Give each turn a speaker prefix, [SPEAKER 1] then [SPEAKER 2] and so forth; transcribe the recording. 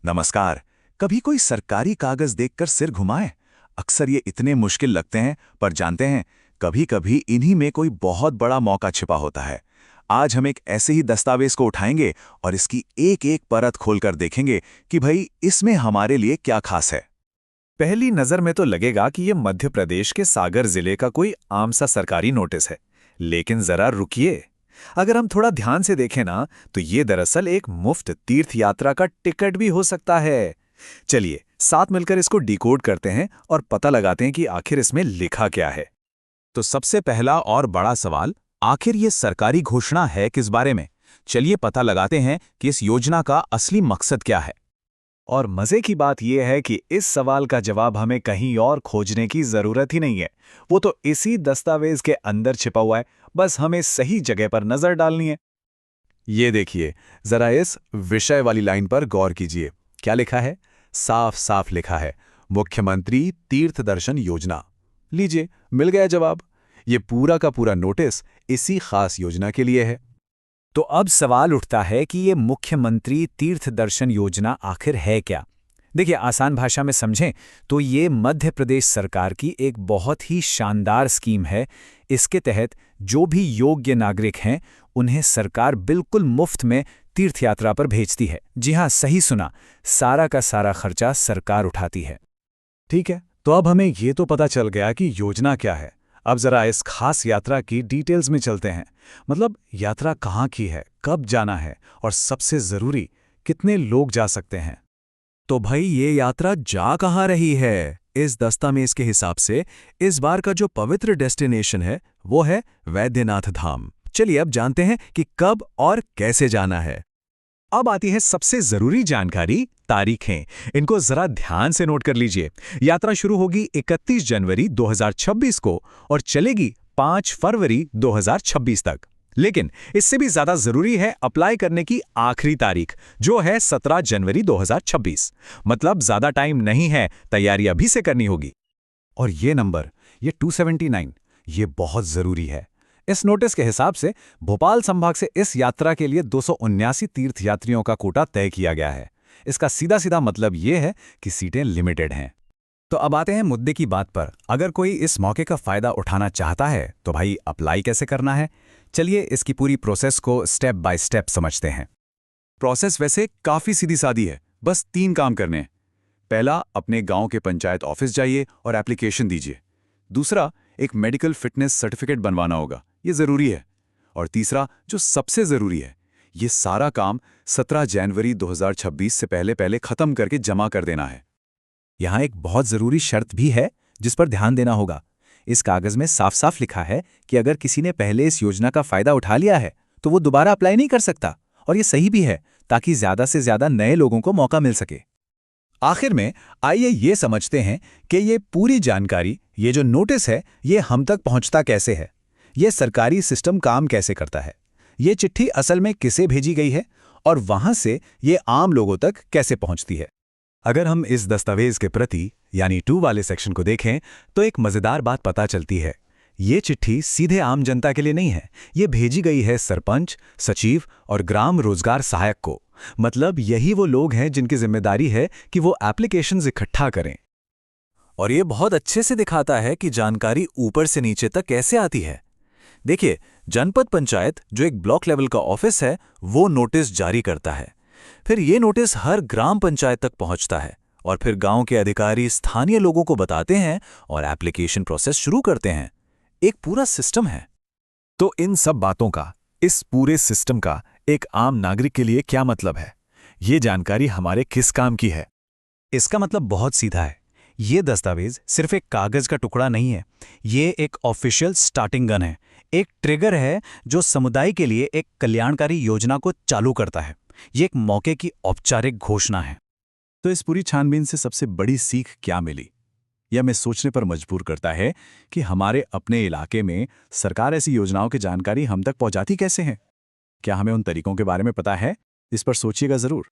[SPEAKER 1] नमस्कार। कभी कोई सरकारी कागज देखकर सिर घुमाए? अक्सर ये इतने मुश्किल लगते हैं, पर जानते हैं कभी कभी इन्हीं में कोई बहुत बड़ा मौका छिपा होता है। आज हम एक ऐसे ही दस्तावेज को उठाएंगे और इसकी एक एक परत खोलकर देखेंगे कि भाई इसमें हमारे लिए क्या खास है।
[SPEAKER 2] पहली नजर में तो लगेगा कि ये मध्य प्रदेश के सागर जिले का कोई आम सा सरकारी नोटिस है, लेकिन जरा रुकिए। अगर हम थोड़ा ध्यान से देखें ना, तो ये दरअसल एक मुफ्त तीर्थ यात्रा का टिकट भी हो सकता है। चलिए साथ मिलकर इसको डिकोड करते हैं और पता लगाते हैं कि आखिर इसमें लिखा क्या है।
[SPEAKER 1] तो सबसे पहला और बड़ा सवाल, आखिर ये सरकारी घोषणा है किस बारे में? चलिए पता लगाते हैं कि इस योजना का असली मकसद क्या है।
[SPEAKER 2] और मजे की बात यह है कि इस सवाल का जवाब हमें कहीं और खोजने की जरूरत ही नहीं है। वो तो इसी दस्तावेज के अंदर छिपा हुआ है, बस हमें सही जगह पर नजर डालनी है।
[SPEAKER 3] ये देखिए, जरा इस विषय वाली लाइन पर गौर कीजिए। क्या लिखा है? साफ साफ लिखा है, मुख्यमंत्री तीर्थ दर्शन योजना। लीजिए, मिल गया जवाब। ये पूरा का पूरा नोटिस इसी खास योजना के लिए है।
[SPEAKER 2] तो अब सवाल उठता है कि ये मुख्यमंत्री तीर्थ दर्शन योजना आखिर है क्या? देखिए, आसान भाषा में समझें तो ये मध्य प्रदेश सरकार की एक बहुत ही शानदार स्कीम है। इसके तहत जो भी योग्य नागरिक हैं, उन्हें सरकार बिल्कुल मुफ्त में तीर्थ यात्रा पर भेजती है। जी हाँ, सही सुना, सारा का सारा खर्चा सरकार उठाती है।
[SPEAKER 3] ठीक है, तो अब हमें ये तो पता चल गया कि योजना क्या है। अब जरा इस खास यात्रा की डिटेल्स में चलते हैं। मतलब यात्रा कहाँ की है, कब जाना है और सबसे जरूरी, कितने लोग जा सकते हैं।
[SPEAKER 4] तो भाई ये यात्रा जा कहाँ रही है? इस दस्तावेज के हिसाब से इस बार का जो पवित्र डेस्टिनेशन है वो है वैद्यनाथ धाम। चलिए अब जानते हैं कि कब और कैसे जाना है।
[SPEAKER 2] अब आती है सबसे जरूरी जानकारी, तारीखें। इनको जरा ध्यान से नोट कर लीजिए। यात्रा शुरू होगी 31 जनवरी 2026 को और चलेगी 5 फरवरी 2026 तक। लेकिन इससे भी ज्यादा जरूरी है अप्लाई करने की आखिरी तारीख, जो है 17 जनवरी 2026। मतलब ज्यादा टाइम नहीं है, तैयारी अभी से करनी होगी।
[SPEAKER 3] और ये नंबर, ये 279, ये बहुत जरूरी है। इस नोटिस के हिसाब से भोपाल संभाग से इस यात्रा के लिए 279 तीर्थयात्रियों का कोटा तय किया गया है। इसका सीधा सीधा मतलब ये है कि सीटें लिमिटेड हैं।
[SPEAKER 2] तो अब आते हैं मुद्दे की बात पर। अगर कोई इस मौके का फायदा उठाना चाहता है तो भाई अप्लाई कैसे करना है? चलिए इसकी पूरी प्रोसेस को स्टेप बाय स्टेप समझते हैं।
[SPEAKER 3] प्रोसेस वैसे काफी सीधी सादी है, बस 3 काम करने हैं। पहला, अपने गांव के पंचायत ऑफिस जाइए और एप्लीकेशन दीजिए। दूसरा, एक मेडिकल फिटनेस सर्टिफिकेट बनवाना होगा, ये जरूरी है। और तीसरा, जो सबसे जरूरी है, ये सारा काम 17 जनवरी 2026 से पहले पहले खत्म करके जमा कर देना है।
[SPEAKER 2] यहाँ एक बहुत जरूरी शर्त भी है जिस पर ध्यान देना होगा। इस कागज में साफ साफ लिखा है कि अगर किसी ने पहले इस योजना का फायदा उठा लिया है तो वो दोबारा अप्लाई नहीं कर सकता। और ये सही भी है, ताकि ज्यादा से ज्यादा नए लोगों को मौका मिल सके। आखिर में आइए ये समझते हैं कि ये पूरी जानकारी, ये जो नोटिस है, ये हम तक पहुंचता कैसे है। ये सरकारी सिस्टम काम कैसे करता है, ये चिट्ठी असल में किसे भेजी गई है और वहां से ये आम लोगों तक कैसे पहुंचती है। अगर हम इस दस्तावेज के प्रति यानी 2 वाले सेक्शन को देखें तो एक मजेदार बात पता चलती है। ये चिट्ठी सीधे आम जनता के लिए नहीं है, ये भेजी गई है सरपंच, सचिव और ग्राम रोजगार सहायक को। मतलब यही वो लोग हैं जिनकी जिम्मेदारी है कि वो एप्लीकेशंस इकट्ठा करें।
[SPEAKER 4] और ये बहुत अच्छे से दिखाता है कि जानकारी ऊपर से नीचे तक कैसे आती है। देखिए, जनपद पंचायत, जो एक ब्लॉक लेवल का ऑफिस है, वो नोटिस जारी करता है। फिर ये नोटिस हर ग्राम पंचायत तक पहुंचता है और फिर गांव के अधिकारी स्थानीय लोगों को बताते हैं और एप्लीकेशन प्रोसेस शुरू करते हैं। एक पूरा सिस्टम है।
[SPEAKER 2] तो इन सब बातों का, इस पूरे सिस्टम का एक आम नागरिक के लिए क्या मतलब है? ये जानकारी हमारे किस काम की है?
[SPEAKER 5] इसका मतलब बहुत सीधा है। ये दस्तावेज सिर्फ एक कागज का टुकड़ा नहीं है, ये एक ऑफिशियल स्टार्टिंग गन है, एक ट्रिगर है जो समुदाय के लिए एक कल्याणकारी योजना को चालू करता है। ये एक मौके की औपचारिक घोषणा है।
[SPEAKER 3] तो इस पूरी छानबीन से सबसे बड़ी सीख क्या मिली? यह हमें सोचने पर मजबूर करता है कि हमारे अपने इलाके में सरकार ऐसी योजनाओं की जानकारी हम तक पहुंचाती कैसे है। क्या हमें उन तरीकों के बारे में पता है? इस पर सोचिएगा जरूर।